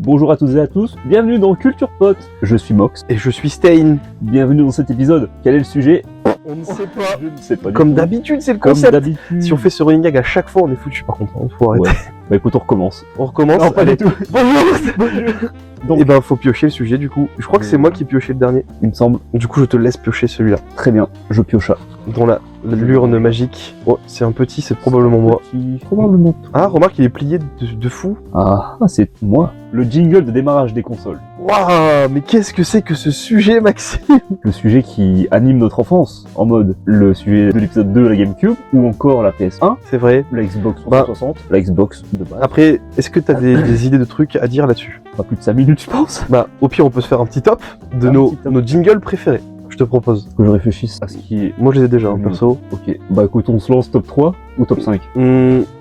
Bonjour à toutes et à tous, bienvenue dans Culture Pote. Je suis Mox. Et je suis Stein. Bienvenue dans cet épisode. Quel est le sujet? On ne sait pas. Je ne sais pas. Comme d'habitude, c'est le Comme concept. d'habitude. Si on fait ce running gag à chaque fois, on est foutu. Par contre, faut arrêter. Ouais. Bah écoute, on recommence. On recommence. Non, pas Allez. du tout. Bonjour. Donc- Et ben, faut piocher le sujet du coup. Je crois que c'est moi qui ai pioché le dernier. Il me semble. Du coup, je te laisse piocher celui-là. Très bien, je piocha. Dans l'urne magique. Oh, c'est un petit, c'est probablement moi. Probablement. Ah, remarque, il est plié de fou. Ah, c'est moi. Le jingle de démarrage des consoles. Waouh, mais qu'est-ce que c'est que ce sujet, Maxime? Le sujet qui anime notre enfance. En mode le sujet de l'épisode 2 de la GameCube ou encore la PS1, C'est vrai. la Xbox 360, la Xbox de base. Après, est-ce que t'as des idées de trucs à dire là-dessus? Pas plus de 5 minutes, je pense. Bah, au pire, on peut se faire un petit top de Un nos petit top. jingles préférés. Je te propose. Que je réfléchisse à ce qui est... Moi, je les ai déjà, hein, Mhm. perso. Ok, bah écoute, on se lance top 3 ou top 5?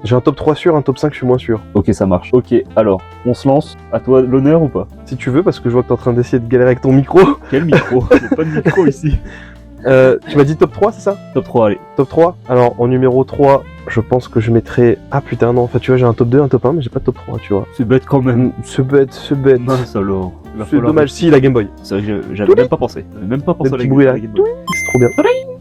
J'ai un top 3 sûr, un top 5 je suis moins sûr. Ok, ça marche. Ok, alors, on se lance. À toi l'honneur ou pas? Si tu veux, parce que je vois que t'es en train d'essayer de galérer avec ton micro. Quel micro? J'ai pas de micro ici. Tu m'as dit top 3, c'est ça? Top 3, allez. Top 3. Alors, en numéro 3, je pense que je mettrais... Ah putain, non, en fait, tu vois, j'ai un top 2, un top 1, mais j'ai pas de top 3, tu vois. C'est bête quand même. Ce bête. Mince alors. Il va C'est falloir- dommage, si, la Game Boy. C'est vrai que j'avais même pas pensé. J'avais même pas pensé Des à la petits Game bruits là. Boy. C'est trop bien.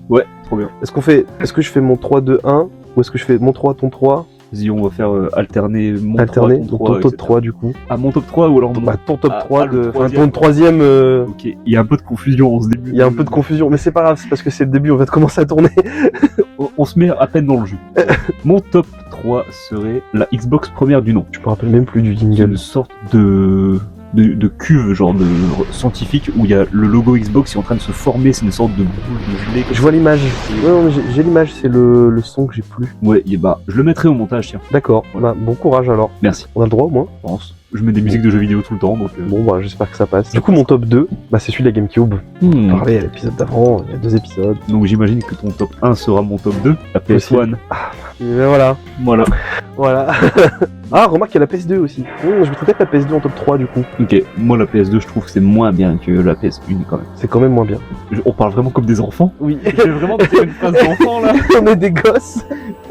Ouais, trop bien. Est-ce que je fais mon 3-2-1 ou est-ce que je fais mon 3, ton 3? Vas-y, on va faire alterner mon Alterner, 3, ton donc 3, ton top etc. 3 du coup. Ah, mon top 3 ou alors mon... Bah, ton top Ah, 3, le enfin troisième. ton troisième... Ok, il y a un peu de confusion en ce début. Il y a un peu de confusion, mais c'est pas grave, c'est parce que c'est le début, on va commencer à tourner. On se met à peine dans le jus. Mon top 3 serait la Xbox première du nom. Je me rappelle même plus du C'est jingle. une sorte de cuve genre de scientifique où il y a le logo Xbox qui est en train de se former, c'est une sorte de boule de gelée. Je vois l'image. Ouais, non, mais j'ai l'image, c'est le son que j'ai plus. Ouais, et bah je le mettrai au montage, tiens. D'accord, Voilà. bah, bon courage alors. Merci. On a le droit au moins. Je pense. Je mets des musiques de jeux vidéo tout le temps donc. Bon, bah j'espère que ça passe. Du coup, mon top 2, bah, c'est celui de la GameCube. On parlait à l'épisode d'avant, il y a 2 épisodes. Donc j'imagine que ton top 1 sera mon top 2, la PS1. Et ben voilà. Voilà. Ah, remarque qu'il y a la PS2 aussi. Je mettrais peut-être la PS2 en top 3 du coup. Ok, moi la PS2 je trouve que c'est moins bien que la PS1 quand même. C'est quand même moins bien. On parle vraiment comme des enfants. Oui. J'ai vraiment fait une phrase d'enfant là. On est des gosses.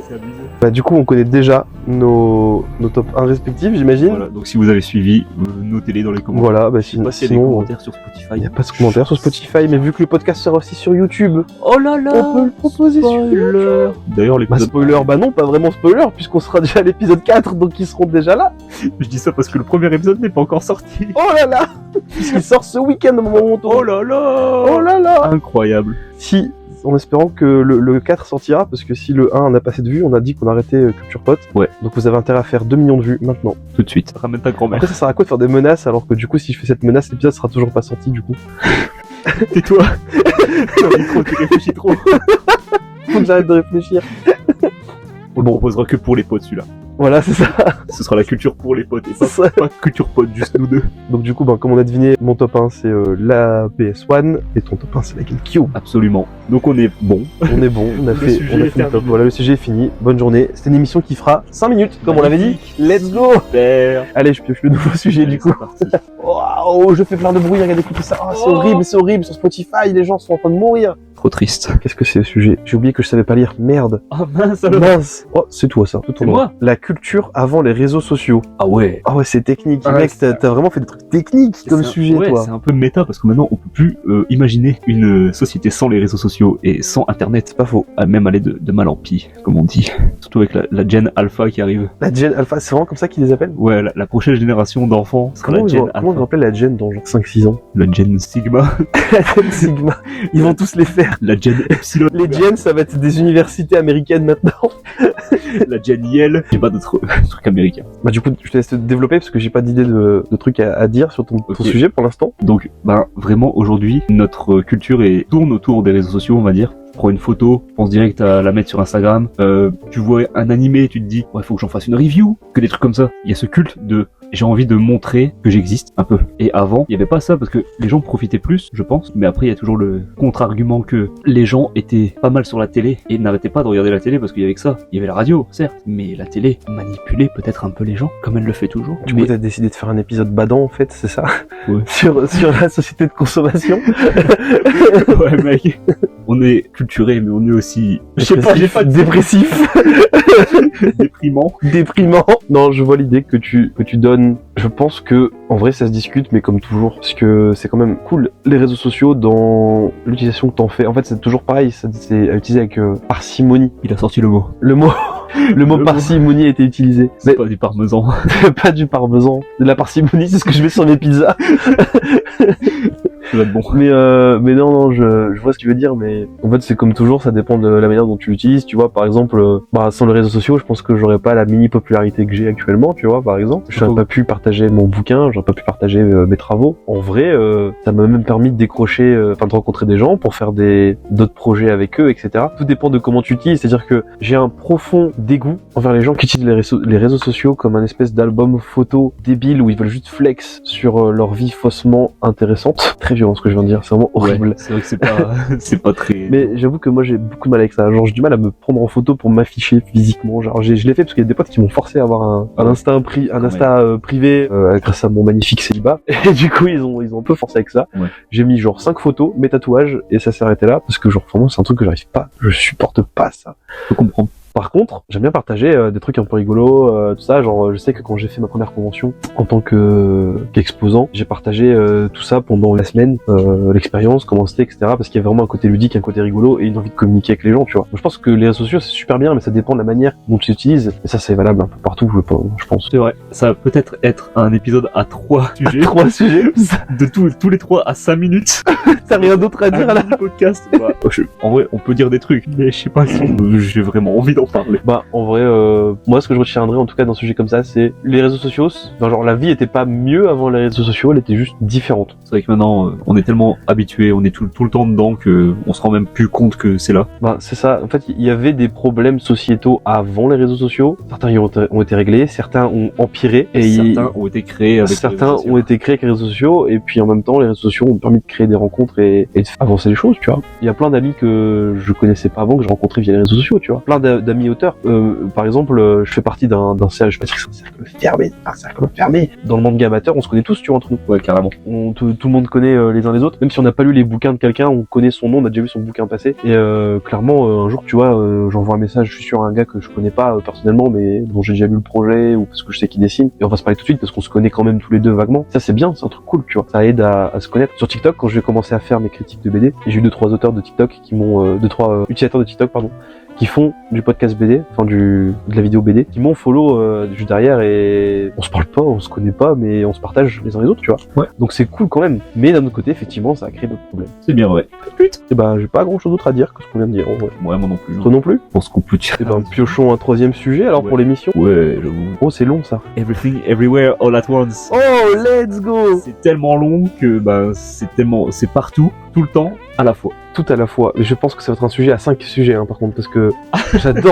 C'est abusé. Bah, du coup, on connaît déjà nos top 1 respectifs, j'imagine. Voilà, donc si vous avez suivi, notez-les dans les commentaires. Voilà, bah Je sais pas s'il y a des sinon, commentaires sur Spotify. il n'y a pas de commentaires sur Spotify, mais vu que le podcast sera aussi sur YouTube, Oh là là, on peut le proposer sur YouTube. D'ailleurs, Bah l'épisode... spoiler, bah non, pas vraiment spoiler, puisqu'on sera déjà à l'épisode 4, donc ils seront déjà là. Je dis ça parce que le premier épisode n'est pas encore sorti. Oh là là. Puisqu'il sort ce week-end au moment où on tourne. Oh là là. Oh là là. Incroyable. Si, en espérant que le 4 sortira, parce que si le 1 n'a pas assez de vues, on a dit qu'on arrêtait Culture Pote. Ouais. Donc vous avez intérêt à faire 2 millions de vues maintenant. Tout de suite. Ramène ta grand-mère. Après ça sert à quoi de faire des menaces, alors que du coup si je fais cette menace, l'épisode sera toujours pas sorti du coup. Tais-toi. Tu réfléchis trop. Faut que j'arrête de réfléchir. On le proposera que pour les potes celui-là. Voilà, c'est ça. Ce sera la culture pour les potes et C'est ça. pas culture pote, juste nous deux. Donc du coup, comme on a deviné, mon top 1 c'est la PS1 et ton top 1 c'est la GameCube. Absolument. Donc on est bon. On est bon, on a Le fait sujet on a est fait le top. terminé. Voilà, le sujet est fini. Bonne journée. C'était une émission qui fera 5 minutes, comme on l'avait dit. Let's go. Super. Allez, je pioche le nouveau sujet du coup. C'est parti. Waouh, je fais plein de bruit, regardez, écoutez ça. Ah, c'est horrible sur Spotify, les gens sont en train de mourir. Trop triste. Qu'est-ce que c'est le sujet? J'ai oublié que je savais pas lire, merde. Ah mince alors. Mince. Oh, c'est toi ça, tout C'est ton moi. La culture avant les réseaux sociaux. Ah ouais. Ah ouais, c'est technique, Ah, mec, c'est- t'as vraiment fait des trucs techniques comme C'est un- sujet, ouais, toi. c'est un peu méta parce que maintenant on peut plus imaginer une société sans les réseaux sociaux et sans internet. C'est pas faux. À même aller de mal en pis, comme on dit. Surtout avec la Gen Alpha qui arrive. La Gen Alpha, c'est vraiment comme ça qu'ils les appellent? Ouais, la prochaine génération d'enfants sera Comment la ils Gen comment on Alpha. appelle la Gen dans genre 5-6 ans? La Gen Sigma. La Gen Sigma. Ils vont tous les faire. La Gen Epsilon. Les Gen, ça va être des universités américaines maintenant. La Gen Yell. J'ai pas d'autres trucs américains. Bah du coup, je te laisse te développer parce que j'ai pas d'idée de trucs à dire sur ton Ok. sujet pour l'instant. Donc, ben, vraiment, aujourd'hui, notre culture tourne autour des réseaux sociaux, on va dire. Tu prends une photo, tu penses direct à la mettre sur Instagram. Tu vois un animé, tu te dis, ouais, faut que j'en fasse une review. Que des trucs comme ça. Il y a ce culte de, j'ai envie de montrer que j'existe un peu. Et avant, il y avait pas ça parce que les gens profitaient plus, je pense. Mais après, il y a toujours le contre-argument que les gens étaient pas mal sur la télé et n'arrêtaient pas de regarder la télé parce qu'il y avait que ça. Il y avait la radio, certes. Mais la télé manipulait peut-être un peu les gens, comme elle le fait toujours. Du Mais- coup, t'as décidé de faire un épisode badant en fait, c'est ça? Ouais. sur la société de consommation. Ouais, mec. on est culturé, mais on est aussi... J'ai pas dépressif. Déprimant. Non, je vois l'idée que tu donnes. Je pense que, en vrai, ça se discute, mais comme toujours, parce que c'est quand même cool. Les réseaux sociaux, dans l'utilisation que t'en fais, en fait, c'est toujours pareil, c'est à utiliser avec parcimonie. Il a sorti le mot. Le mot parcimonie a été utilisé. C'est pas du parmesan. Pas du parmesan. De la parcimonie, c'est ce que je mets sur mes pizzas. Ça va être bon. Mais non, je vois ce que tu veux dire, mais en fait, c'est comme toujours, ça dépend de la manière dont tu l'utilises. Tu vois, par exemple, sans les réseaux sociaux, je pense que j'aurais pas la mini popularité que j'ai actuellement, tu vois, par exemple. J'aurais pas pu partager mon bouquin, j'aurais pas pu partager mes travaux. En vrai, ça m'a même permis de décrocher, de rencontrer des gens pour faire d'autres projets avec eux, etc. Tout dépend de comment tu utilises. C'est-à-dire que j'ai un profond dégoût envers les gens qui utilisent les réseaux sociaux comme un espèce d'album photo débile où ils veulent juste flex sur leur vie faussement intéressante. Très violent ce que je viens de dire, c'est vraiment horrible. Ouais, c'est vrai que c'est pas très... Mais j'avoue que moi j'ai beaucoup de mal avec ça. Genre j'ai du mal à me prendre en photo pour m'afficher physiquement. Genre je l'ai fait parce qu'il y a des potes qui m'ont forcé à avoir un Insta privé grâce à mon magnifique célibat. Et du coup ils ont un peu forcé avec ça. Ouais. J'ai mis genre 5 photos, mes tatouages et ça s'est arrêté là parce que genre vraiment c'est un truc que j'arrive pas, je supporte pas ça. Je peux comprendre. Par contre, j'aime bien partager des trucs un peu rigolos, tout ça. Genre, je sais que quand j'ai fait ma première convention en tant qu'exposant, j'ai partagé tout ça pendant la semaine, l'expérience, comment c'était, etc. Parce qu'il y a vraiment un côté ludique, un côté rigolo et une envie de communiquer avec les gens, tu vois. Donc, je pense que les réseaux sociaux c'est super bien, mais ça dépend de la manière dont tu l'utilises. Et ça, c'est valable un peu partout, je pense. C'est vrai. Ça va peut-être être un épisode à 3 sujets. 3 sujets. De tous les 3 à 5 minutes. T'as rien d'autre à dire à la podcast. Bah, en vrai, on peut dire des trucs, mais je sais pas si j'ai vraiment envie d'en parler. Bah en vrai, moi ce que je retiendrai en tout cas dans un sujet comme ça, c'est les réseaux sociaux. Enfin, genre la vie était pas mieux avant les réseaux sociaux, elle était juste différente. C'est vrai que maintenant on est tellement habitué, on est tout le temps dedans que on se rend même plus compte que c'est là. Bah c'est ça. En fait, il y avait des problèmes sociétaux avant les réseaux sociaux. Certains ont été réglés, certains ont empiré et certains ont été créés avec les réseaux sociaux. Et puis en même temps, les réseaux sociaux ont permis de créer des rencontres et de faire avancer les choses, tu vois. Il y a plein d'amis que je connaissais pas avant que j'ai rencontrés via les réseaux sociaux, tu vois. Plein d'amis auteurs. Par exemple, je fais partie d'un cercle, je vais pas dire que c'est un cercle fermé. Dans le monde amateur, on se connaît tous, tu vois, entre nous. Ouais, carrément. Tout le monde connaît les uns les autres. Même si on n'a pas lu les bouquins de quelqu'un, on connaît son nom, on a déjà vu son bouquin passer. Et clairement, un jour, tu vois, j'envoie un message, je suis sur un gars que je connais pas personnellement, mais dont j'ai déjà lu le projet ou parce que je sais qu'il dessine. Et on va se parler tout de suite parce qu'on se connaît quand même tous les deux vaguement. Ça, c'est bien, c'est un truc cool, tu vois. Ça aide à se connaître. Sur TikTok, quand je vais commencer à faire mes critiques de BD, j'ai eu 2-3 auteurs de TikTok qui m'ont, 2-3 utilisateurs de TikTok, pardon, qui font du podcast BD, enfin de la vidéo BD, qui m'ont follow juste derrière et on se parle pas, on se connaît pas, mais on se partage les uns les autres, tu vois. Ouais. Donc c'est cool quand même. Mais d'un autre côté, effectivement, ça a créé d'autres problèmes. C'est bien vrai. Et bah j'ai pas grand chose d'autre à dire que ce qu'on vient de dire. Ouais, moi non plus. Toi non plus. Je pense qu'on peut tirer. Et ben piochons un 3e sujet alors pour l'émission. Ouais, j'avoue. Oh c'est long ça. Everything, Everywhere, All at Once. Oh let's go. C'est tellement long que c'est partout, tout le temps, à la fois. Tout à la fois. Mais je pense que ça va être un sujet à 5 sujets, par contre, parce que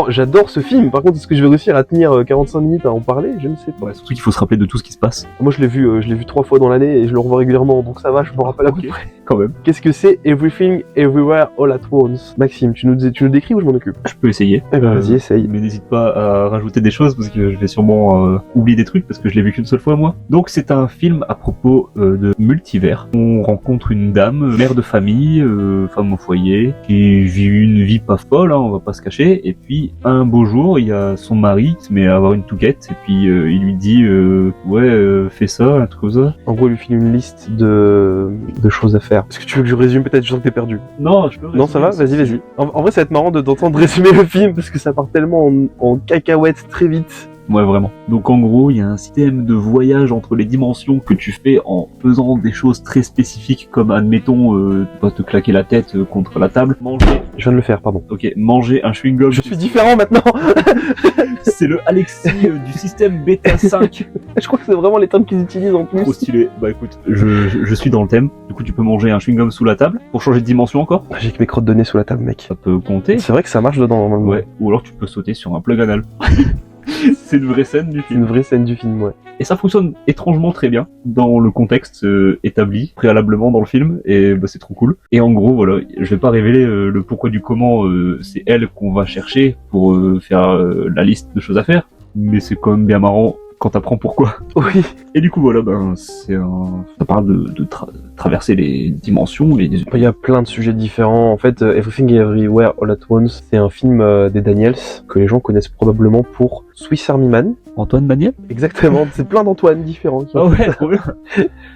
j'adore ce film. Par contre, est-ce que je vais réussir à tenir 45 minutes à en parler? Je ne sais pas. Ouais, surtout qu'il faut se rappeler de tout ce qui se passe. Moi, je l'ai vu 3 fois dans l'année et je le revois régulièrement, donc ça va, je me rappelle à peu près. Quand même. Qu'est-ce que c'est Everything, Everywhere, All at Once? Maxime, tu nous décris ou je m'en occupe? Je peux essayer. Eh ben, vas-y, essaye. Mais n'hésite pas à rajouter des choses parce que je vais sûrement oublier des trucs parce que je l'ai vu qu'une seule fois, moi. Donc, c'est un film à propos de multivers. On rencontre une dame, mère de famille, femme au foyer, qui vit une vie pas folle, hein, on va pas se cacher. Et puis, un beau jour, il y a son mari qui se met à avoir une touquette et puis il lui dit fais ça, un truc comme ça. En gros, il lui file une liste de choses à faire. Est-ce que tu veux que je résume peut-être? Je sens que t'es perdu. Non, je peux résumer. Non, ça va? Vas-y. En vrai, ça va être marrant d'entendre résumer le film parce que ça part tellement en cacahuète très vite. Ouais, vraiment. Donc en gros, il y a un système de voyage entre les dimensions que tu fais en faisant des choses très spécifiques comme, admettons, pas te claquer la tête contre la table. Manger... Je viens de le faire, pardon. Ok, manger un chewing-gum. Je suis différent maintenant. C'est le Alexis du système Beta 5. Je crois que c'est vraiment les termes qu'ils utilisent en plus. Trop stylé. Bah écoute, je suis dans le thème. Du coup, tu peux manger un chewing-gum sous la table pour changer de dimension encore. J'ai que mes crottes de nez sous la table, mec. Ça peut compter. C'est vrai que ça marche dedans, normalement. Ouais, ou alors tu peux sauter sur un plug anal. C'est une vraie scène du film. Une vraie scène du film, ouais. Et ça fonctionne étrangement très bien dans le contexte établi préalablement dans le film, et bah, c'est trop cool. Et en gros, voilà, je vais pas révéler le pourquoi du comment, c'est elle qu'on va chercher pour faire la liste de choses à faire, mais c'est quand même bien marrant quand t'apprends pourquoi. Oui. Et du coup, voilà, ça parle de traverser les dimensions et Il y a plein de sujets différents. En fait, Everything Everywhere All at Once, c'est un film des Daniels que les gens connaissent probablement pour Swiss Army Man. Antoine Daniel. Exactement, c'est plein d'Antoine différents. Ah ouais, trop bien.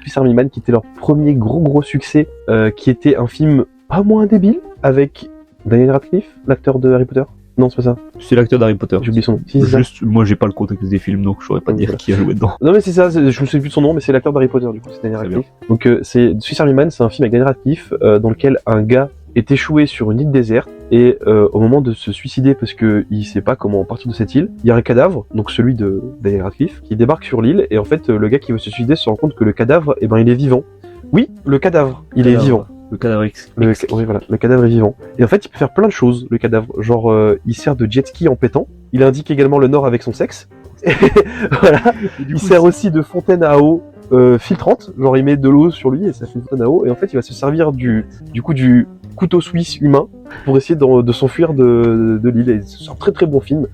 Swiss Army Man qui était leur premier gros succès, qui était un film pas moins débile avec Daniel Radcliffe, l'acteur de Harry Potter. Non, c'est pas ça. C'est l'acteur d'Harry Potter. J'ai oublié son nom. Si, c'est ça. Juste, moi j'ai pas le contexte des films, donc je saurais pas dire Voilà. qui a joué dedans. Non mais c'est ça, je me souviens plus de son nom, mais c'est l'acteur d'Harry Potter du coup, c'est Daniel Très Radcliffe. Donc c'est Swiss Army Man, c'est un film avec Daniel Radcliffe dans lequel un gars est échoué sur une île déserte et au moment de se suicider parce que il sait pas comment partir de cette île, il y a un cadavre, donc celui de Daniel Radcliffe, qui débarque sur l'île et en fait le gars qui veut se suicider se rend compte que le cadavre, il est vivant. Oui, le cadavre, il est vivant. Le cadavre X. Oui, voilà, le cadavre est vivant. Et en fait, il peut faire plein de choses, le cadavre. Genre, il sert de jet ski en pétant. Il indique également le nord avec son sexe. Et voilà. Il sert aussi de fontaine à eau filtrante. Genre, il met de l'eau sur lui et ça fait une fontaine à eau. Et en fait, il va se servir du couteau suisse humain pour essayer de s'enfuir de l'île. Et c'est un très très bon film.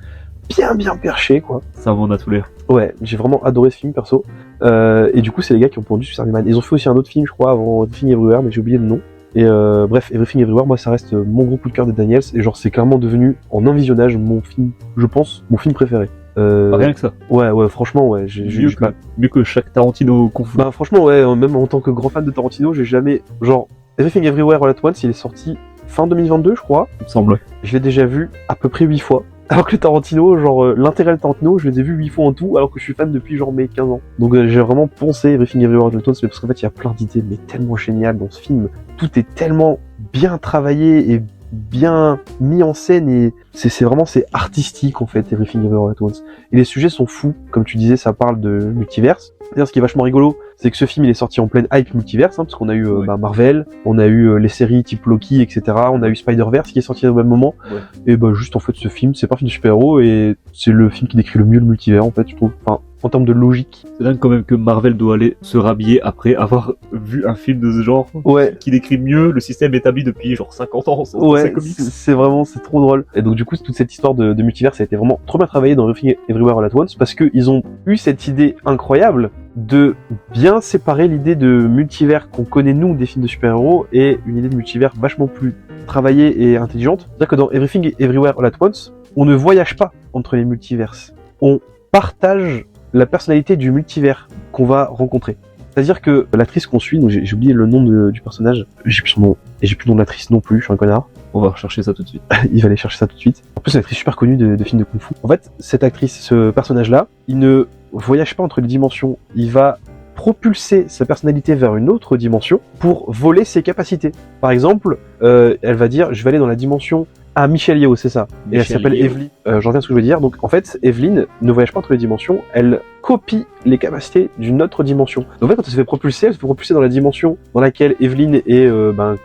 Bien perché, quoi. Ça en a tout l'air. Ouais, j'ai vraiment adoré ce film, perso. Et du coup, c'est les gars qui ont pondu Swiss Army Man. Ils ont fait aussi un autre film, je crois, avant Everything Everywhere, mais j'ai oublié le nom. Et bref, Everything Everywhere, moi, ça reste mon gros coup de cœur des Daniels. Et genre, c'est clairement devenu, en un visionnage, mon film, je pense, mon film préféré. Rien que ça. Ouais, franchement, ouais. Mieux que chaque Tarantino confondu. Bah, franchement, ouais, même en tant que grand fan de Tarantino, j'ai jamais. Genre, Everything Everywhere All at Once, il est sorti fin 2022, je crois. Il me semble. Je l'ai déjà vu à peu près 8 fois. Alors que le Tarantino, genre l'intérêt de Tarantino, je les ai vus 8 fois en tout, alors que je suis fan depuis genre mes 15 ans. Donc j'ai vraiment poncé Everything Everywhere All at Once, mais parce qu'en fait il y a plein d'idées, mais tellement géniales dans ce film. Tout est tellement bien travaillé et bien mis en scène et c'est vraiment artistique en fait, Everything Everywhere All at Once. Et les sujets sont fous, comme tu disais, ça parle de multiverse. D'ailleurs, ce qui est vachement rigolo, c'est que ce film il est sorti en pleine hype multiverse, parce qu'on a eu Marvel, on a eu les séries type Loki, etc. On a eu Spider-Verse qui est sorti au même moment. Ouais. Et juste en fait, ce film, c'est pas un film de super-héros et c'est le film qui décrit le mieux le multivers en fait, je trouve. Enfin, en termes de logique. C'est dingue quand même que Marvel doit aller se rhabiller après avoir vu un film de ce genre qui décrit mieux le système établi depuis genre 50 ans. Ouais, c'est vraiment, c'est trop drôle. Et donc du coup, toute cette histoire de multivers, ça a été vraiment trop bien travaillé dans Everything Everywhere All at Once parce qu'ils ont eu cette idée incroyable de bien séparer l'idée de multivers qu'on connaît nous des films de super-héros et une idée de multivers vachement plus travaillée et intelligente. C'est-à-dire que dans Everything Everywhere All at Once, on ne voyage pas entre les multiverses. On partage la personnalité du multivers qu'on va rencontrer. C'est-à-dire que l'actrice qu'on suit, donc j'ai oublié le nom du personnage, j'ai plus son nom, et j'ai plus le nom de l'actrice non plus, je suis un connard. On va rechercher ça tout de suite. Il va aller chercher ça tout de suite. En plus, c'est une actrice super connue de films de kung-fu. En fait, cette actrice, ce personnage-là, il ne voyage pas entre les dimensions, il va propulser sa personnalité vers une autre dimension pour voler ses capacités. Par exemple, elle va dire, je vais aller dans la dimension à Michelle Yeoh, c'est ça. Et elle s'appelle Evelyn. J'en reviens à ce que je veux dire. Donc en fait, Evelyn ne voyage pas entre les dimensions, elle copie les capacités d'une autre dimension. Donc en fait, quand elle se fait propulser dans la dimension dans laquelle Evelyn est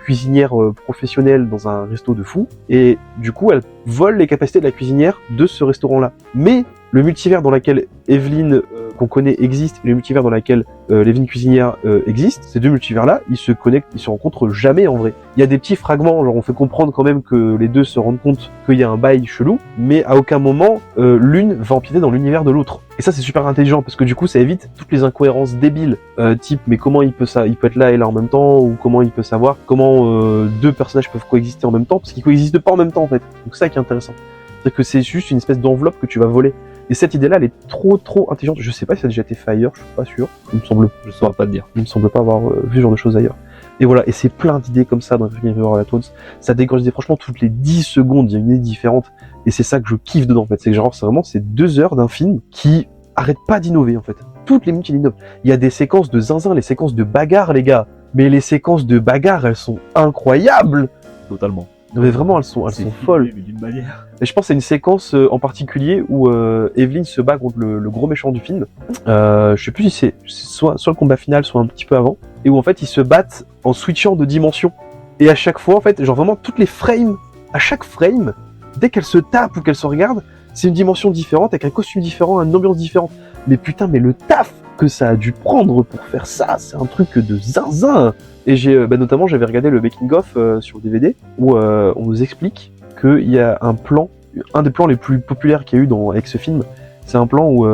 cuisinière professionnelle dans un resto de fou. Et du coup, elle vole les capacités de la cuisinière de ce restaurant-là. Mais le multivers dans lequel Evelyn qu'on connaît existe et le multivers dans lequel Evelyn cuisinière existe, ces deux multivers-là, ils se connectent, ils se rencontrent jamais en vrai. Il y a des petits fragments, genre on fait comprendre quand même que les deux se rendent compte qu'il y a un bail chelou, mais à aucun moment l'une va empiéter dans l'univers de l'autre. Et ça c'est super intelligent parce que du coup ça évite toutes les incohérences débiles, type mais comment il peut être là et là en même temps, ou comment il peut savoir comment deux personnages peuvent coexister en même temps, parce qu'ils coexistent pas en même temps en fait. Donc c'est ça qui est intéressant. C'est-à-dire que c'est juste une espèce d'enveloppe que tu vas voler. Et cette idée-là, elle est trop intelligente. Je sais pas si ça a déjà été fait ailleurs, je suis pas sûr. Il me semble. Je saurais pas te dire. Il me semble pas avoir vu ce genre de choses ailleurs. Et voilà, et c'est plein d'idées comme ça dans Everything Everywhere All at Once. Ça dégorge des franchement toutes les 10 secondes, il y a une idée différente. Et c'est ça que je kiffe dedans en fait. C'est que genre, c'est vraiment 2 heures d'un film qui arrête pas d'innover en fait. Toutes les minutes il innove. Il y a des séquences de zinzin, les séquences de bagarre les gars. Mais les séquences de bagarre, elles sont incroyables. Totalement. Non mais vraiment, elles sont folles. D'une manière. Et je pense à une séquence en particulier où Evelyn se bat contre le gros méchant du film. Je sais plus si c'est soit le combat final, soit un petit peu avant. Et où en fait ils se battent en switchant de dimension. Et à chaque fois, en fait, genre vraiment toutes les frames, à chaque frame, dès qu'elle se tape ou qu'elle se regarde, c'est une dimension différente, avec un costume différent, une ambiance différente. Mais putain, mais le taf que ça a dû prendre pour faire ça, c'est un truc de zinzin. Et notamment j'avais regardé le making of sur DVD où on nous explique qu'il y a un des plans les plus populaires qu'il y a eu avec ce film, C'est un plan où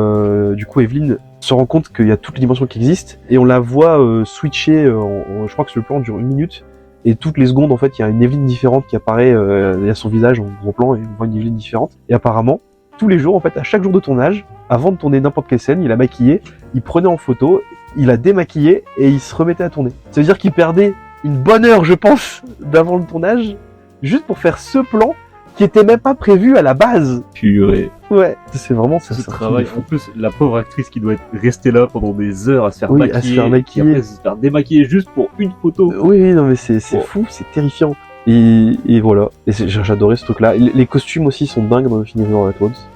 du coup Evelyn se rend compte qu'il y a toutes les dimensions qui existent et on la voit switcher. Je crois que le plan dure 1 minute et toutes les secondes en fait il y a une Evelyn différente qui apparaît. Il y a son visage en gros plan et on voit une Evelyn différente. Et apparemment tous les jours en fait à chaque jour de tournage, avant de tourner n'importe quelle scène, il la maquillait, il prenait en photo, il la démaquillait et il se remettait à tourner. Ça veut dire qu'il perdait une bonne heure je pense d'avant le tournage juste pour faire ce plan qui était même pas prévu à la base. Purée. Ouais, c'est vraiment ça. Ce travail. En plus, la pauvre actrice qui doit être restée là pendant des heures à se faire maquiller. À se faire maquiller. Et après se faire démaquiller juste pour une photo. Oui, non mais c'est fou, c'est terrifiant. Et voilà. Et j'adorais ce truc-là. Les costumes aussi sont dingues dans le film River At Once.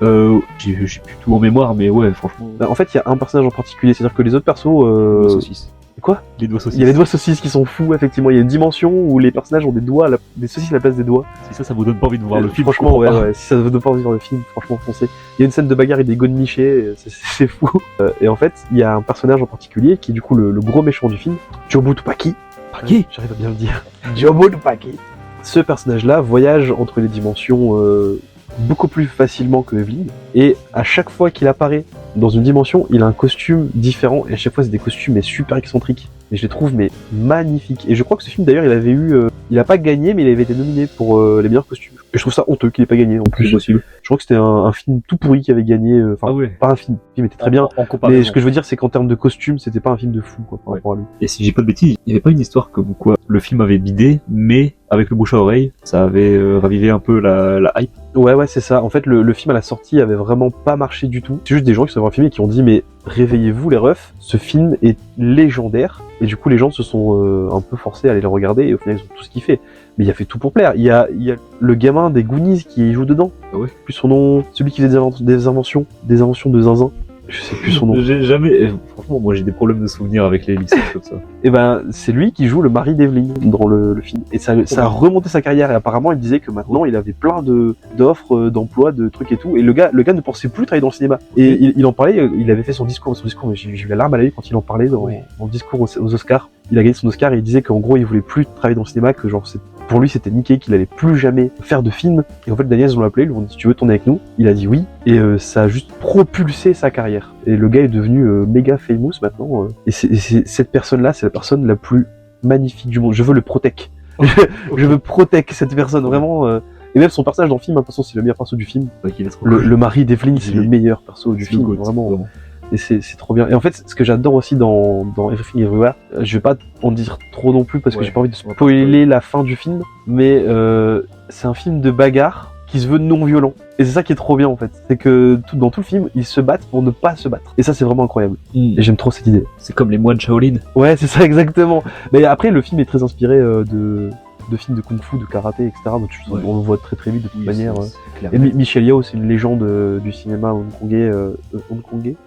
J'ai plus tout en mémoire, mais ouais, franchement. En fait, il y a un personnage en particulier, c'est-à-dire que les autres persos. Les saucisses. Quoi ? Les doigts saucisses. Il y a les doigts saucisses qui sont fous, effectivement. Il y a une dimension où les personnages ont des doigts, des saucisses à la place des doigts. Si ça vous donne pas envie de voir le film. Franchement, ouais. Si ça vous donne pas envie de voir le film, franchement, foncez. Il y a une scène de bagarre et des godemichés, c'est fou. Et en fait, il y a un personnage en particulier qui est du coup le gros méchant du film, Jobu Tupaki. J'arrive à bien le dire. Jobu Tupaki. Ce personnage-là voyage entre les dimensions beaucoup plus facilement que Evelyn. Et à chaque fois qu'il apparaît dans une dimension, il a un costume différent. Et à chaque fois, c'est des costumes super excentriques. Et je les trouve magnifiques. Et je crois que ce film, d'ailleurs, il avait eu... il a pas gagné, mais il avait été nominé pour les meilleurs costumes. Et je trouve ça honteux qu'il ait pas gagné en plus. Possible. Je crois que c'était un film tout pourri qui avait gagné. Enfin, pas un film. Le film était très bien. Mais ce que je veux dire, c'est qu'en termes de costume, c'était pas un film de fou, quoi, par rapport à lui. Et si j'ai pas de bêtises, il y avait pas une histoire comme quoi le film avait bidé, mais avec le bouche à oreille, ça avait ravivé un peu la hype. Ouais, c'est ça. En fait, le film à la sortie avait vraiment pas marché du tout. C'est juste des gens qui sont voir le film et qui ont dit, mais réveillez-vous les refs, ce film est légendaire. Et du coup, les gens se sont un peu forcés à aller le regarder et au final, ils ont tous kiffé. Mais il a fait tout pour plaire. Il y a le gamin des Goonies qui joue dedans. Ah ouais. Plus son nom, celui qui faisait des inventions de zinzin. Je sais plus son nom. J'ai jamais. Franchement, moi j'ai des problèmes de souvenirs avec les licences comme ça. Et ben, c'est lui qui joue le mari d'Evelyn dans le film. Et ça a remonté sa carrière. Et apparemment, il disait que maintenant, il avait plein d'offres, d'emplois, de trucs et tout. Et le gars ne pensait plus travailler dans le cinéma. Et il en parlait. Il avait fait son discours. Mais j'ai eu la larme à l'œil quand il en parlait dans le discours aux Oscars. Il a gagné son Oscar et il disait qu'en gros, il voulait plus travailler dans le cinéma, que genre pour lui c'était niqué, qu'il allait plus jamais faire de film. Et en fait, Daniel, ils l'ont appelé, ils lui ont dit si tu veux tourner avec nous. Il a dit oui, et ça a juste propulsé sa carrière. Et le gars est devenu méga famous maintenant. Et cette personne-là, c'est la personne la plus magnifique du monde. Je veux le protect. Je veux protect cette personne, vraiment. Et même son personnage dans le film, de toute façon, c'est le meilleur perso du film. Le mari d'Evelyn, c'est le meilleur perso du film, vraiment. Et c'est trop bien. Et en fait, ce que j'adore aussi dans Everything Everywhere, je vais pas en dire trop non plus parce que j'ai pas envie de spoiler la fin du film, mais c'est un film de bagarre qui se veut non violent. Et c'est ça qui est trop bien en fait. C'est que dans tout le film, ils se battent pour ne pas se battre. Et ça, c'est vraiment incroyable. Et j'aime trop cette idée. C'est comme les moines Shaolin. Ouais, c'est ça exactement. Mais après, le film est très inspiré de films de kung-fu, de karaté, etc. Donc on le voit très très vite de toute manière. Et Michelle Yeoh, c'est une légende du cinéma hongkongais.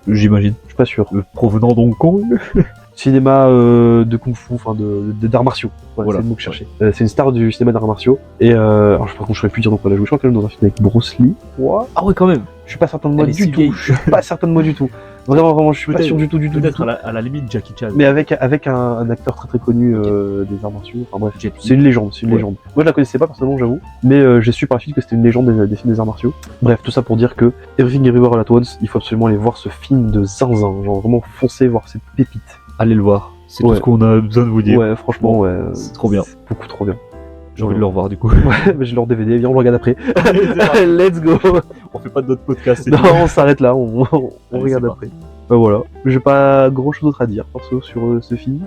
J'imagine. Je suis pas sûr. Provenant d'Hong Kong. Cinéma de kung-fu, enfin d'arts martiaux. Voilà. C'est le mot que je cherchais. C'est une star du cinéma d'arts martiaux. Et alors par contre, je saurais plus dire donc elle a joué. Je crois qu'elle est dans un film avec Bruce Lee. Ah ouais, quand même. Je suis pas certain de moi du tout. Je suis pas certain de moi du tout. Vraiment, je suis pas sûr du tout. Peut-être à la limite Jackie Chan. Mais avec un acteur très très connu des arts martiaux. Enfin bref, c'est une légende, légende. Moi je la connaissais pas personnellement, j'avoue, mais j'ai su par la suite que c'était une légende des films des arts martiaux. Bref, tout ça pour dire que Everything Everywhere All At Once, il faut absolument aller voir ce film de zinzin, genre vraiment foncer voir cette pépite. Allez le voir, c'est tout ce qu'on a besoin de vous dire. Ouais, franchement, c'est trop bien. C'est beaucoup trop bien. J'ai envie de le revoir du coup. Ouais, mais j'ai leur DVD, viens on le regarde après. Let's go. On fait pas d'autres podcasts. Non, on s'arrête là, on regarde après. Voilà, j'ai pas grand chose d'autre à dire perso sur ce film.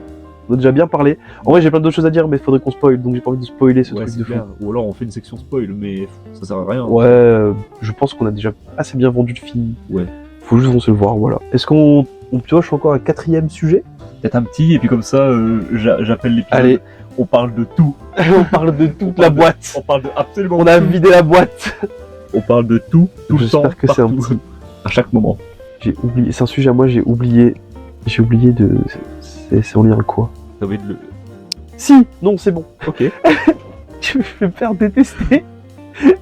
On a déjà bien parlé. En vrai, j'ai plein d'autres choses à dire, mais il faudrait qu'on spoil, donc j'ai pas envie de spoiler ce truc de fou. Ou alors on fait une section spoil, mais ça sert à rien. Ouais, je pense qu'on a déjà assez bien vendu le film. Ouais. Faut juste qu'on se le voir, voilà. Est-ce qu'on pioche encore un 4e sujet? Peut-être un petit, et puis comme ça, j'appelle l'épisode. Allez. On parle de tout. On parle de toute la boîte. On parle de absolument tout. On a vidé la boîte. On parle de tout le temps. J'espère que c'est un petit. À chaque moment. J'ai oublié. C'est un sujet à moi, j'ai oublié de. C'est en lien à quoi? T'as envie de le. Si! Non, c'est bon. Ok. Je vais me faire détester.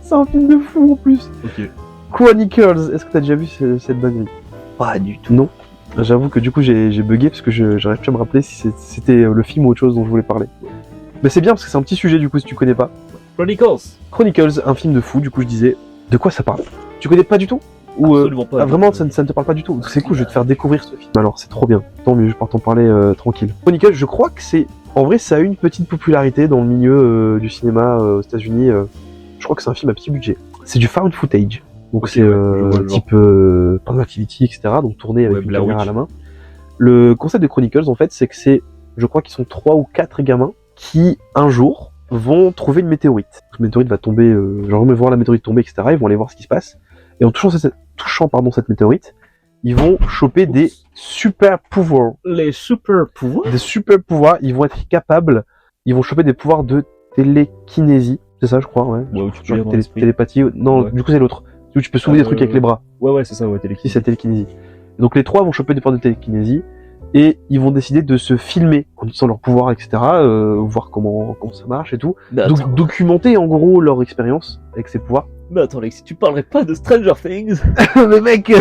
C'est un film de fou en plus. Ok. Chronicles. Est-ce que t'as déjà vu cette dinguerie? Pas du tout. Non. J'avoue que du coup j'ai bugué parce que j'arrive plus à me rappeler si c'était le film ou autre chose dont je voulais parler. Mais c'est bien parce que c'est un petit sujet du coup si tu connais pas. Chronicles, un film de fou, du coup je disais. De quoi ça parle? Tu connais pas du tout? Ou Absolument pas. vraiment, ça ne te parle pas du tout. C'est cool, je vais te faire découvrir ce film. Alors, c'est trop bien. Tant mieux, je peux t'en parler tranquille. Chronicles, je crois que c'est... En vrai, ça a une petite popularité dans le milieu du cinéma aux États-Unis. Je crois que c'est un film à petit budget. C'est du found footage. Donc Ok, c'est ouais, je vois le type Porn Activity, etc. Donc tourné avec Ouais, une Blair caméra à Witch. la main. Le concept de Chronicles, en fait, c'est que je crois qu'ils sont 3 ou 4 gamins qui, un jour, vont trouver une météorite. Une météorite va tomber, genre, ils vont voir la météorite tomber, etc. Ils vont aller voir ce qui se passe. Et en touchant cette météorite, ils vont choper des super pouvoirs. Les super pouvoirs. Des super pouvoirs, ils vont être capables, ils vont choper des pouvoirs de télékinésie. C'est ça, je crois, ouais. Ouais, où tu peux Genre lire dans l'esprit. télépathie. Non, Ouais. du coup, c'est l'autre. Où tu peux soulever des trucs avec les bras. Ouais, c'est ça, ouais, Si télékinésie. c'est la télékinésie. Donc les 3 vont choper des pouvoirs de télékinésie et ils vont décider de se filmer en utilisant leurs pouvoirs, etc. Voir comment ça marche et tout. Mais Donc documenter en gros leur expérience avec ces pouvoirs. mais attends, Alexis, tu parlerais pas de Stranger Things? Mais mec,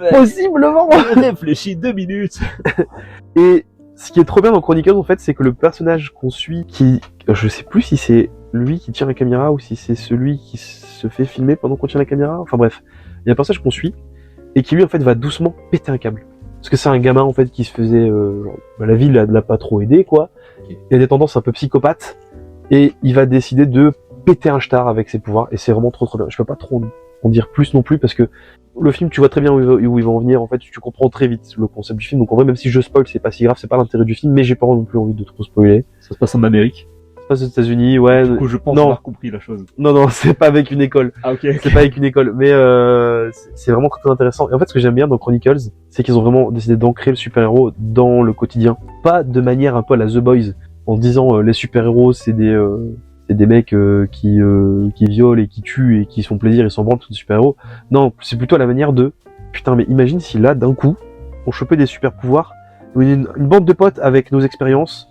possiblement. Réfléchis 2 minutes. Et ce qui est trop bien dans Chronicles en fait, c'est que le personnage qu'on suit, je sais plus si c'est lui qui tient la caméra ou si c'est celui qui se fait filmer pendant qu'on tient la caméra. Enfin bref, il y a un personnage qu'on suit et qui lui en fait va doucement péter un câble. Parce que c'est un gamin en fait qui se faisait la vie l'a pas trop aidé quoi. Okay. Il a des tendances un peu psychopathes et il va décider de péter un star avec ses pouvoirs et c'est vraiment trop bien. Je peux pas trop en dire plus non plus parce que le film tu vois très bien où il va en venir en fait, tu comprends très vite le concept du film. Donc en vrai même si je spoil c'est pas si grave, c'est pas l'intérêt du film mais j'ai pas non plus envie de trop spoiler. Ça se passe en Amérique. Ça se passe aux États-Unis, ouais. Du coup, je pense non. avoir compris la chose. Non, c'est pas avec une école. Ah, ok. C'est pas avec une école, mais c'est vraiment très intéressant. Et en fait, ce que j'aime bien dans Chronicles, c'est qu'ils ont vraiment décidé d'ancrer le super-héros dans le quotidien. Pas de manière un peu à la The Boys, en disant les super-héros, c'est des mecs qui violent et qui tuent et qui se font plaisir et s'en branlent, tous des super-héros. Non, c'est plutôt à la manière de putain, mais imagine si là, d'un coup, on chopait des super-pouvoirs, une bande de potes avec nos expériences,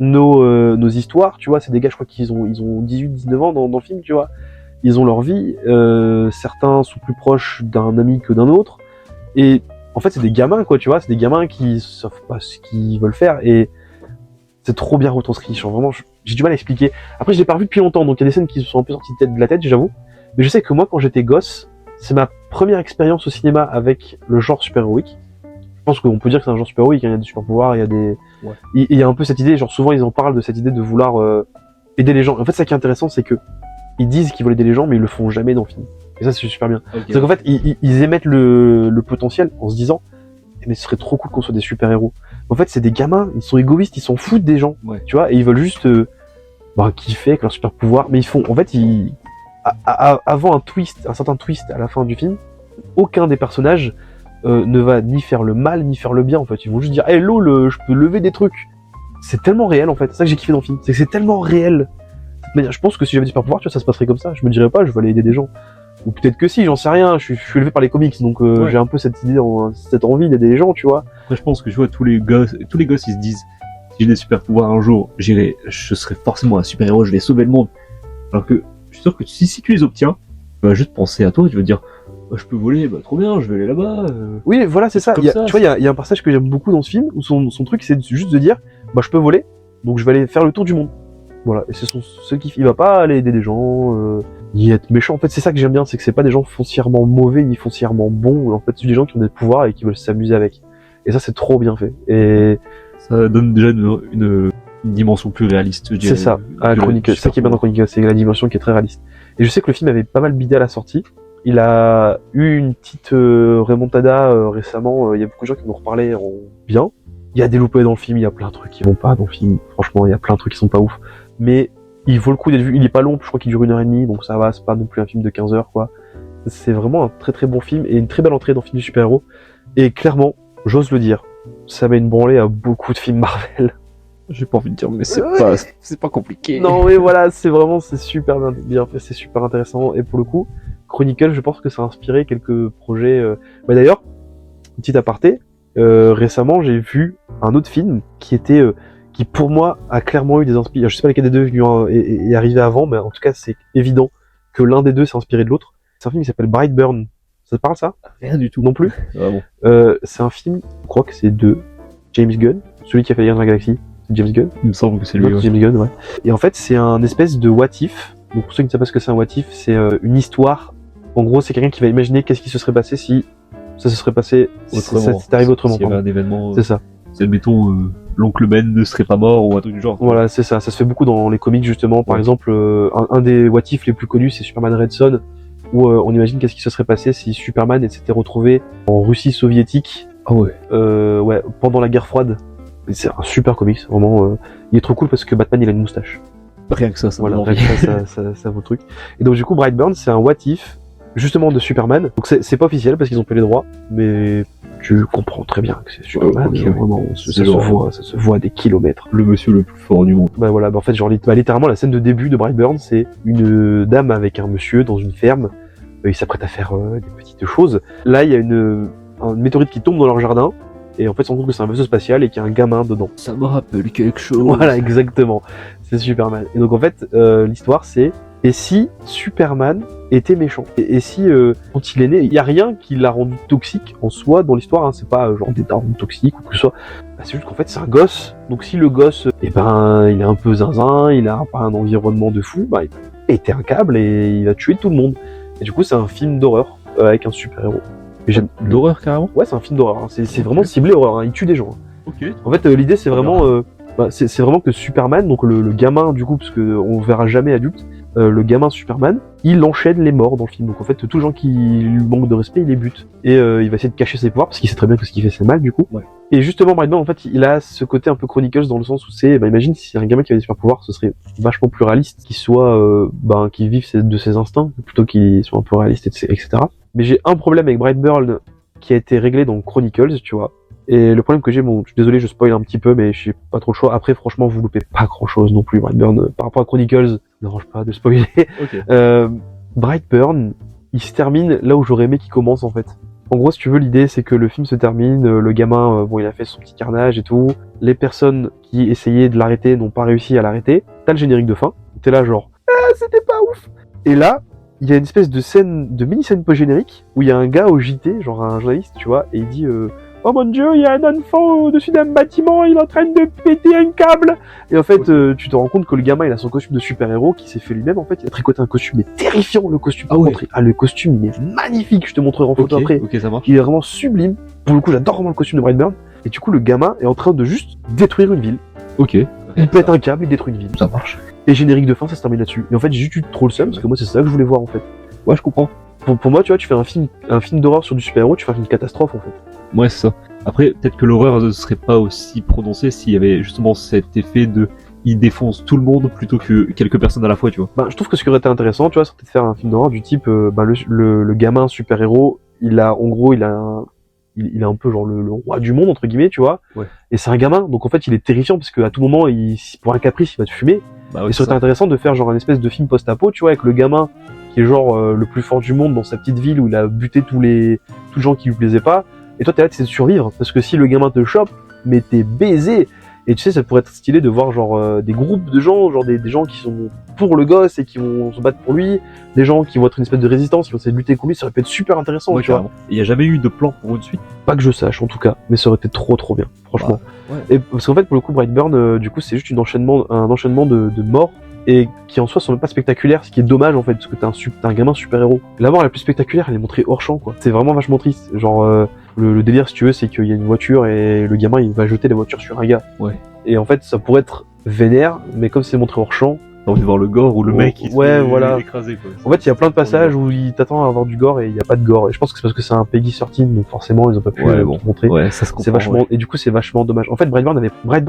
nos histoires, tu vois, c'est des gars, je crois qu'ils ont 18-19 ans dans le film, tu vois. Ils ont leur vie, certains sont plus proches d'un ami que d'un autre, et en fait, c'est des gamins, quoi, tu vois, c'est des gamins qui savent pas ce qu'ils veulent faire, et c'est trop bien retranscrit, genre vraiment, j'ai du mal à expliquer. Après, je l'ai pas revu depuis longtemps, donc il y a des scènes qui se sont un peu sorties de la tête, j'avoue, mais je sais que moi, quand j'étais gosse, c'est ma première expérience au cinéma avec le genre super-héroïque. Je pense qu'on peut dire que c'est un genre super-héroïque, hein. Il y a des super-pouvoirs, il y a des... Ouais. Et il y a un peu cette idée, genre souvent ils en parlent de cette idée de vouloir aider les gens. En fait, ça qui est intéressant, c'est que ils disent qu'ils veulent aider les gens, mais ils le font jamais dans le film. Et ça, c'est super bien. Okay. C'est qu'en fait, ils émettent le potentiel en se disant mais ce serait trop cool qu'on soit des super-héros. En fait, c'est des gamins, ils sont égoïstes, ils s'en foutent des gens, ouais. Tu vois, et ils veulent juste kiffer avec leur super-pouvoir. Mais ils font... En fait, avant un certain twist à la fin du film, aucun des personnages ne va ni faire le mal ni faire le bien en fait. Ils vont juste dire hey lol, je peux lever des trucs. C'est tellement réel en fait. C'est ça que j'ai kiffé dans le film. C'est que c'est tellement réel. Je pense que si j'avais des super pouvoirs, tu vois, ça se passerait comme ça. Je me dirais pas je vais aller aider des gens. Ou peut-être que si, j'en sais rien. Je suis élevé par les comics donc ouais. J'ai un peu cette idée, cette envie d'aider les gens, tu vois. Après je pense que je vois tous les gosses ils se disent si j'ai des super pouvoirs un jour, je serai forcément un super héros, je vais sauver le monde. Alors que je suis sûr que si tu les obtiens, tu vas juste penser à toi et tu vas te dire je peux voler, bah trop bien, je vais aller là-bas. Oui, voilà, c'est ça. Tu vois, il y a un passage que j'aime beaucoup dans ce film où son truc, c'est juste de dire, bah je peux voler, donc je vais aller faire le tour du monde. Voilà, et c'est ce kiff. Il va pas aller aider des gens, ni être méchant. En fait, c'est ça que j'aime bien, c'est que c'est pas des gens foncièrement mauvais ni foncièrement bons. En fait, c'est des gens qui ont des pouvoirs et qui veulent s'amuser avec. Et ça, c'est trop bien fait. Et ça donne déjà une dimension plus réaliste. Je dirais, c'est ça. Chronicles, c'est ça qui est bien dans Chronicles, c'est la dimension qui est très réaliste. Et je sais que le film avait pas mal bidé à la sortie. Il a eu une petite remontada récemment, il y a beaucoup de gens qui m'ont reparlé en bien. Il y a des loupés dans le film, il y a plein de trucs qui vont pas dans le film, franchement il y a plein de trucs qui sont pas ouf. Mais il vaut le coup d'être vu, il est pas long, je crois qu'il dure 1h30, donc ça va, c'est pas non plus un film de 15 heures quoi. C'est vraiment un très très bon film et une très belle entrée dans le film du super-héros. Et clairement, j'ose le dire, ça met une branlée à beaucoup de films Marvel. J'ai pas envie de dire, mais c'est pas compliqué. Non mais voilà, c'est super bien fait, c'est super intéressant et pour le coup, Chronicles, je pense que ça a inspiré quelques projets. Bah d'ailleurs, petit aparté, récemment j'ai vu un autre film qui pour moi a clairement eu des inspirations. Je sais pas lesquels des deux est arrivé avant, mais en tout cas c'est évident que l'un des deux s'est inspiré de l'autre. C'est un film qui s'appelle Brightburn. Ça te parle ça? Rien du tout. Non plus. Ah bon. C'est un film, je crois que c'est de James Gunn, celui qui a fait Guardians of the Galaxy. C'est James Gunn. Il me semble que c'est lui. Ouais. James Gunn, ouais. Et en fait c'est un espèce de what if. Donc pour ceux qui ne savent pas ce que c'est un what if, c'est une histoire En gros, c'est quelqu'un qui va imaginer qu'est-ce qui se serait passé si ça se serait passé Autrement. ça s'était arrivé autrement. S'il y avait pardon. un événement, C'est ça. c'est admettons l'oncle Ben ne serait pas mort ou un truc du genre. Voilà, c'est ça. Ça se fait beaucoup dans les comics justement. Par Ouais. exemple, un des what if les plus connus, c'est Superman Red Son, où on imagine qu'est-ce qui se serait passé si Superman s'était retrouvé en Russie soviétique, Ah ouais. pendant la guerre froide. Et c'est un super comics, vraiment. Il est trop cool parce que Batman il a une moustache. Rien que ça Voilà, donne rien envie. que ça vaut le truc. Et donc du coup, Brightburn, c'est un what if justement de Superman. Donc c'est pas officiel parce qu'ils ont payé les droits, mais tu comprends très bien que c'est Superman. ok, Vraiment, C'est ça se voit à des kilomètres. Le monsieur le plus fort du monde. Bah voilà, en fait, genre littéralement, la scène de début de Brightburn, c'est une dame avec un monsieur dans une ferme. Il s'apprête à faire des petites choses. Là, il y a une météorite qui tombe dans leur jardin. Et en fait, on se rend compte que c'est un vaisseau spatial et qu'il y a un gamin dedans. Ça me rappelle quelque chose. Voilà, exactement. C'est Superman. Et donc, en fait, l'histoire, c'est et si Superman était méchant et si, quand il est né, il n'y a rien qui l'a rendu toxique en soi dans l'histoire, hein, c'est pas genre des darons toxiques ou que ce soit. Bah, c'est juste qu'en fait, c'est un gosse. Donc, si le gosse, il est un peu zinzin, il a pas un environnement de fou, bah, il va péter un câble et il va tuer tout le monde. Et du coup, c'est un film d'horreur avec un super-héros. Et j'aime L'horreur carrément. Ouais, c'est un film d'horreur. Hein. C'est vraiment ciblé horreur. Hein. Il tue des gens. Hein. Ok. En fait, l'idée, c'est vraiment, c'est vraiment que Superman, donc le gamin du coup, parce que on le verra jamais adulte, le gamin Superman, il enchaîne les morts dans le film. Donc en fait, tous les gens qui lui manquent de respect, il les bute. Et il va essayer de cacher ses pouvoirs parce qu'il sait très bien que ce qu'il fait c'est mal du coup. Ouais. Et justement, Brightburn, en fait, il a ce côté un peu Chronicles dans le sens où c'est, imagine si un gamin qui avait des super pouvoirs, ce serait vachement plus réaliste, qu'il soit, qu'il vive de ses instincts plutôt qu'il soit un peu réaliste, etc. Mais j'ai un problème avec Brightburn qui a été réglé dans Chronicles, tu vois. Et le problème que j'ai, bon, je suis désolé, je spoil un petit peu, mais j'ai pas trop le choix. Après, franchement, vous loupez pas grand chose non plus, Brightburn. Par rapport à Chronicles, ne dérange pas de spoiler. Ok. Brightburn, il se termine là où j'aurais aimé qu'il commence, en fait. En gros, si tu veux, l'idée, c'est que le film se termine, le gamin, bon, il a fait son petit carnage et tout. Les personnes qui essayaient de l'arrêter n'ont pas réussi à l'arrêter. T'as le générique de fin. T'es là, genre, c'était pas ouf. Et là, il y a une espèce de scène, de mini-scène post-générique, où il y a un gars au JT, genre un journaliste, tu vois, et il dit oh mon dieu, il y a un enfant au-dessus d'un bâtiment, il est en train de péter un câble. Et en fait, tu te rends compte que le gamin, il a son costume de super-héros qui s'est fait lui-même. En fait, il a tricoté un costume, mais terrifiant, le costume. Ah ouais. Le costume, il est magnifique, je te montrerai en photo après. Ok, ça marche. Il est vraiment sublime. Pour le coup, j'adore vraiment le costume de Brightburn. Et du coup, le gamin est en train de juste détruire une ville. Ok. Il pète un câble, il détruit une ville. Ça marche. Et générique de fin, ça se termine là-dessus. Et en fait, j'ai juste eu trop le seum, parce que moi, c'est ça que je voulais voir, en fait. Ouais, je comprends. Pour moi, tu vois, tu fais un film d'horreur sur du super-héros, tu fais une catastrophe, en fait. Ouais, c'est ça. Après, peut-être que l'horreur ne serait pas aussi prononcée s'il y avait justement cet effet de il défonce tout le monde plutôt que quelques personnes à la fois, tu vois. Bah, je trouve que ce qui aurait été intéressant, tu vois, c'est peut-être faire un film d'horreur du type, le gamin super-héros, il a un peu genre le roi du monde, entre guillemets, tu vois. Ouais. Et c'est un gamin, donc en fait, il est terrifiant parce qu'à tout moment, pour un caprice, il va te fumer. Bah ouais, Et ça aurait été intéressant de faire genre un espèce de film post-apo, tu vois, avec le gamin qui est genre le plus fort du monde dans sa petite ville où il a buté tous les gens qui lui plaisaient pas. Et toi, t'es là, t'essaies de survivre. Parce que si le gamin te chope, mais t'es baisé. Et tu sais, ça pourrait être stylé de voir genre des groupes de gens, genre des gens qui sont pour le gosse et qui vont se battre pour lui, des gens qui vont être une espèce de résistance, qui vont essayer de lutter contre lui, ça aurait pu être super intéressant, Ouais, tu vois. carrément. Il n'y a jamais eu de plan pour une suite. Pas que je sache en tout cas, mais ça aurait été trop bien, franchement. Ouais. Et parce qu'en fait, pour le coup, Brightburn, du coup, c'est juste un enchaînement de morts et qui en soi sont même pas spectaculaires, ce qui est dommage en fait, parce que t'as un gamin super-héros. La mort la plus spectaculaire, elle est montrée hors champ, quoi. C'est vraiment vachement triste. Genre, le délire, si tu veux, c'est qu'il y a une voiture et le gamin, il va jeter la voiture sur un gars. Ouais. Et en fait, ça pourrait être vénère, mais comme c'est montré hors champ, T'as envie de voir le gore ou le mec qui se Ouais, fait voilà. écraser, quoi. en fait, il y a plein de passages où il t'attend à avoir du gore et il y a pas de gore. Et je pense que c'est parce que c'est un Peggy 13, donc forcément, ils ont pas pu Ouais, le bon. montrer. Ouais, ça se comprend. C'est vachement, ouais. et du coup, c'est vachement dommage. En fait, Brightburn,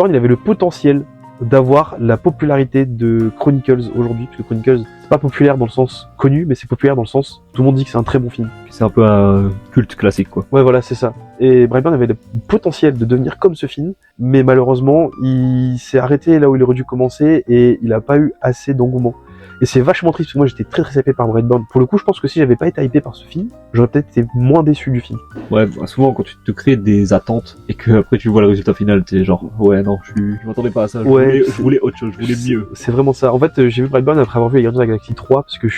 il avait le potentiel d'avoir la popularité de Chronicles aujourd'hui, parce que Chronicles, c'est pas populaire dans le sens connu, mais c'est populaire dans le sens, tout le monde dit que c'est un très bon film. C'est un peu un culte classique, quoi. Ouais, voilà, c'est ça. Et Brightburn avait le potentiel de devenir comme ce film, mais malheureusement, il s'est arrêté là où il aurait dû commencer, et il a pas eu assez d'engouement. Et c'est vachement triste, parce que moi j'étais très hypé par Brightburn. Pour le coup, je pense que si j'avais pas été hypé par ce film, j'aurais peut-être été moins déçu du film. Ouais, bah, souvent quand tu te crées des attentes et que après tu vois le résultat final, t'es genre ouais non, je m'attendais pas à ça. Ouais, Je voulais autre chose, je voulais mieux. C'est vraiment ça. En fait, j'ai vu Brightburn après avoir vu les Gardiens de la Galaxie 3, parce que je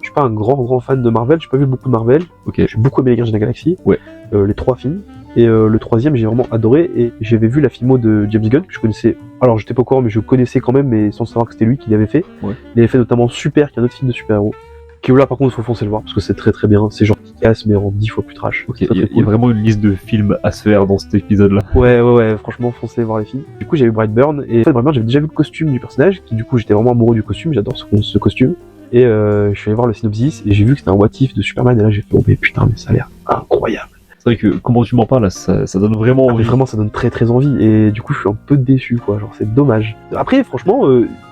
suis pas un grand fan de Marvel, j'ai pas vu beaucoup de Marvel. Ok. J'ai beaucoup aimé les Gardiens de la Galaxie. Ouais. Les 3 films. Et le 3e, j'ai vraiment adoré. Et j'avais vu la filmo de James Gunn, que je connaissais. Alors, j'étais pas au courant, mais je connaissais quand même, mais sans savoir que c'était lui qui l'avait fait. Ouais. Il avait fait notamment Super, qui est un autre film de super-héros. Keola, par contre, il faut foncer le voir parce que c'est très très bien. C'est genre qui casse, mais en 10 fois plus trash. Ok, Très, il y, très a cool. vraiment une liste de films à se faire dans cet épisode-là. Ouais, franchement, foncez voir les films. Du coup, j'ai vu Brightburn, et en fait, Brightburn, j'avais déjà vu le costume du personnage, qui du coup, j'étais vraiment amoureux du costume, j'adore ce costume. Et je suis allé voir le synopsis, et j'ai vu que c'était un what if de Superman, et là, j'ai fait, oh, mais putain, mais ça a l'air incroyable. C'est vrai que, comment tu m'en parles, là, ça donne vraiment Ah, mais envie. vraiment, ça donne très très envie, et du coup, je suis un peu déçu, quoi, genre, c'est dommage. Après, franchement,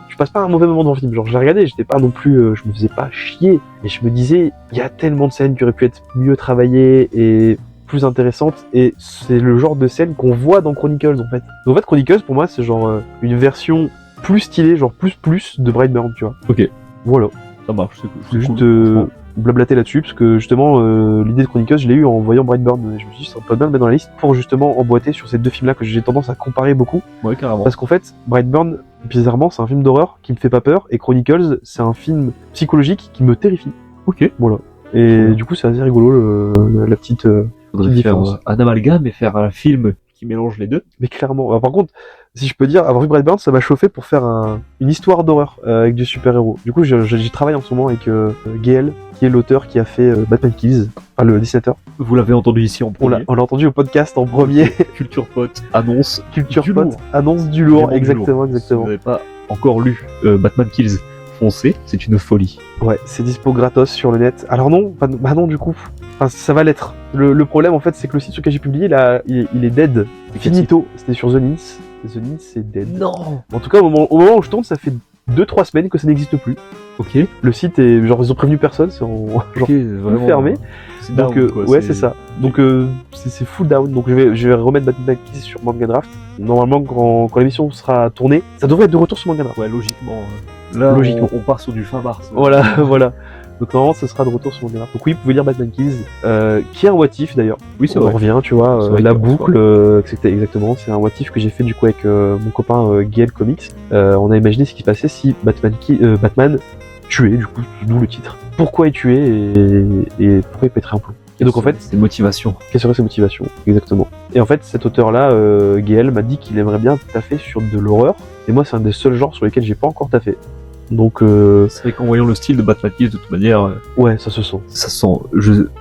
tu passes pas un mauvais moment dans le film, genre, je l'ai regardé, j'étais pas non plus, je me faisais pas chier, et je me disais, il y a tellement de scènes qui auraient pu être mieux travaillées, et plus intéressantes, et c'est le genre de scène qu'on voit dans Chronicles, en fait. Donc, en fait, Chronicles, pour moi, c'est genre une version plus stylée, genre plus de Brightburn, tu vois. Ok. Voilà. Ça marche, c'est C'est cool. juste franchement. blablater là-dessus, parce que justement, l'idée de Chronicles, je l'ai eu en voyant Brightburn. Je me suis dit, ça peut bien le mettre dans la liste pour justement emboîter sur ces deux films-là que j'ai tendance à comparer beaucoup. Ouais, carrément. Parce qu'en fait, Brightburn, bizarrement, c'est un film d'horreur qui me fait pas peur, et Chronicles, c'est un film psychologique qui me terrifie. Ok. Voilà. Et du coup, c'est assez rigolo, la petite. Faudrait petite faire différence. un amalgame et faire un film qui mélange les deux. Mais clairement. Alors, par contre, si je peux dire, avoir vu Brightburn, ça m'a chauffé pour faire une histoire d'horreur avec du super-héros. Du coup, j'y travaille en ce moment avec Gaël, qui est l'auteur qui a fait Batman Kills, enfin le dessinateur. Vous l'avez entendu ici en On premier. l'a entendu au podcast en premier. Culture Pote annonce Culture du Pote lourd. annonce du lourd, Vraiment du exactement, lourd. Si exactement. vous n'avez pas encore lu Batman Kills, foncez, c'est une folie. Ouais, c'est dispo gratos sur le net. Alors non, bah non du coup. Enfin, ça va l'être. Le problème en fait, c'est que le site sur lequel j'ai publié, là, il est dead. Finito. C'était sur The Nins. The Nins, c'est dead. Non. En tout cas, au moment où je tourne, ça fait 2-3 semaines que ça n'existe plus. Ok. Le site est genre ils ont prévenu personne, c'est en genre Ok, vraiment fermé. C'est Donc down, quoi, ouais, c'est ça. Donc c'est full down. Donc je vais remettre Batman Kills sur Manga Draft. Normalement quand l'émission sera tournée, ça devrait être de retour sur Manga Draft. Ouais, logiquement. Là, Logiquement. on part sur du fin mars. Voilà, voilà. Donc normalement, ce sera de retour sur Manga Draft. Donc oui, vous pouvez lire Batman Kills, qui est un what if d'ailleurs. Oui, c'est On vrai. revient, tu vois, C'est vrai la qu'on boucle, que c'était exactement. C'est un what if que j'ai fait du coup avec mon copain Gaël Comics. On a imaginé ce qui se passait si Batman tuait, du coup, d'où le titre. Pourquoi il tuait et pourquoi il pèterait un plomb. Et donc en fait, c'est motivation. quelles seraient ses motivations exactement. Et en fait, cet auteur-là, Gaël, m'a dit qu'il aimerait bien taffer sur de l'horreur. Et moi, c'est un des seuls genres sur lesquels j'ai pas encore taffé. Donc, C'est vrai qu'en voyant le style de Batman Kills, de toute manière, ouais, ça se sent. ça sent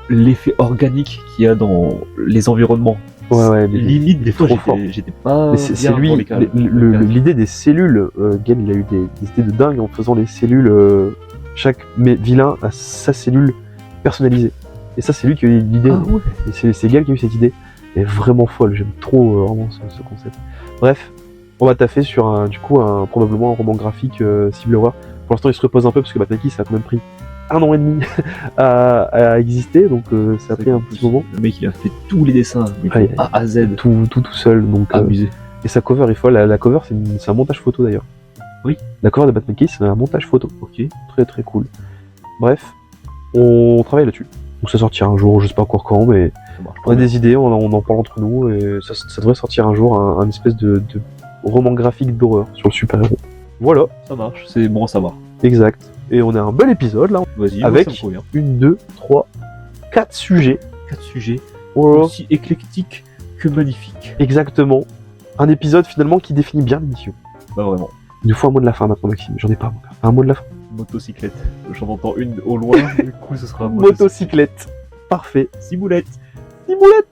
l'effet organique qu'il y a dans les environnements. Ouais, mais Limite, des fois, trop fort. j'étais pas. Mais c'est bien lui, dans les cases. l'idée des cellules, Gaël, il a eu des idées de dingue en faisant les cellules, chaque vilain a sa cellule personnalisée. Et ça, c'est lui qui a eu l'idée. Ah ouais. Et c'est Gaël qui a eu cette idée. Elle est vraiment folle, j'aime trop vraiment ce concept. Bref, on va taffer sur probablement un roman graphique cible horreur. Pour l'instant, il se repose un peu parce que Batman Kills, ça a quand même pris 1 an et demi à exister, donc ça a pris un petit moment. Le mec, il a fait tous les dessins, mais Ouais, A à Z. Tout seul, donc Abusé. et sa cover est folle. La cover, c'est un montage photo d'ailleurs. Oui. La cover de Batman Kills, c'est un montage photo. Ok. Très très cool. Bref, on travaille là-dessus. Donc ça sortira un jour, je sais pas encore quand, mais Ça marche. on a des idées, on en parle entre nous, et ça devrait sortir un jour, un espèce de roman graphique d'horreur sur le super-héros. Voilà, Ça marche, c'est bon à savoir. exact. Et on a un bel épisode là, Vas-y, Avec- moi, ça me convient. 1, 2, 3, 4 sujets. 4 sujets Voilà. aussi éclectiques que magnifiques. Exactement. Un épisode finalement qui définit bien l'émission. Bah vraiment. Il nous faut un mot de la fin maintenant, Maxime. J'en ai pas, mon gars. Un mot de la fin. Motocyclette. J'en entends une au loin, du coup ce sera Motocyclette. Parfait. Ciboulette. Ciboulette.